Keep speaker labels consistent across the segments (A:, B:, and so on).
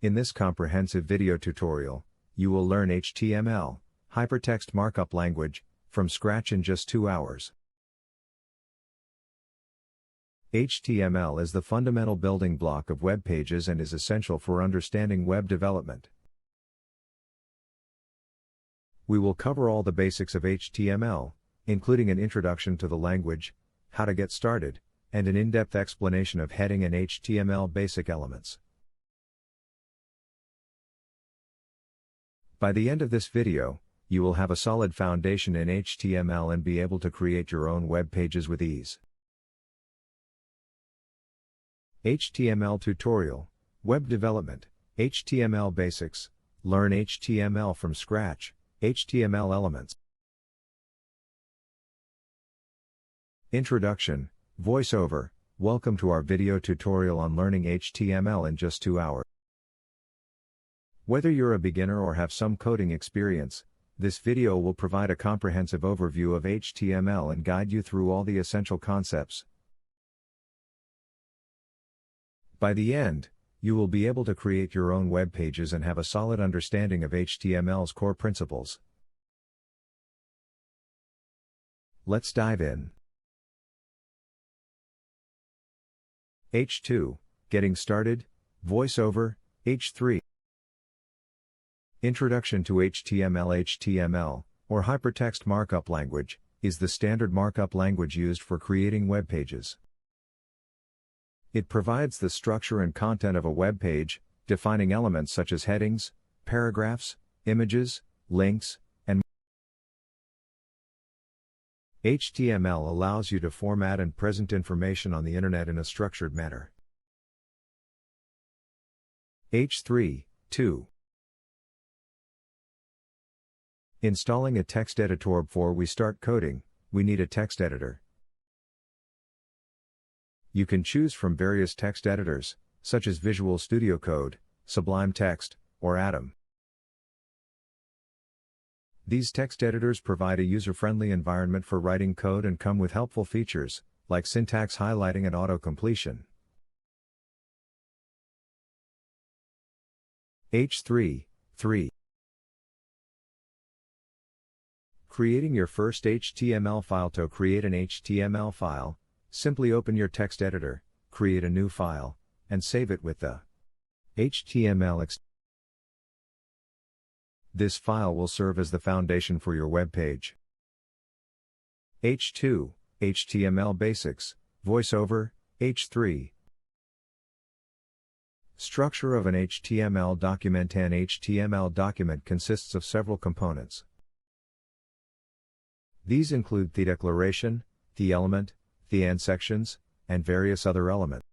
A: In this comprehensive video tutorial, you will learn HTML, Hypertext Markup Language, from scratch in just 2 hours. HTML is the fundamental building block of web pages and is essential for understanding web development. We will cover all the basics of HTML, including an introduction to the language, how to get started, and an in-depth explanation of heading and HTML basic elements. By the end of this video, you will have a solid foundation in HTML and be able to create your own web pages with ease. HTML Tutorial, Web Development, HTML Basics, Learn HTML from Scratch, HTML Elements. Introduction, Voiceover, welcome to our video tutorial on learning HTML in just 2 hours. Whether you're a beginner or have some coding experience, this video will provide a comprehensive overview of HTML and guide you through all the essential concepts. By the end, you will be able to create your own web pages and have a solid understanding of HTML's core principles. Let's dive in. H2, Getting Started, Voiceover, H3. Introduction to HTML. HTML, or Hypertext Markup Language, is the standard markup language used for creating web pages. It provides the structure and content of a web page, defining elements such as headings, paragraphs, images, links, and more. HTML allows you to format and present information on the internet in a structured manner. H3, 2. Installing a text editor. Before we start coding, we need a text editor. You can choose from various text editors, such as Visual Studio Code, Sublime Text, or Atom. These text editors provide a user-friendly environment for writing code and come with helpful features, like syntax highlighting and auto-completion. H3, 3. Creating your first HTML file. To create an HTML file, simply open your text editor, create a new file, and save it with the HTML extension. This file will serve as the foundation for your web page. H2, HTML Basics, Voiceover, H3. Structure of an HTML document. An HTML document consists of several components. These include the declaration, the element, the end sections, and various other elements.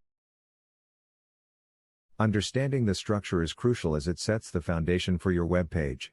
A: Understanding the structure is crucial as it sets the foundation for your web page.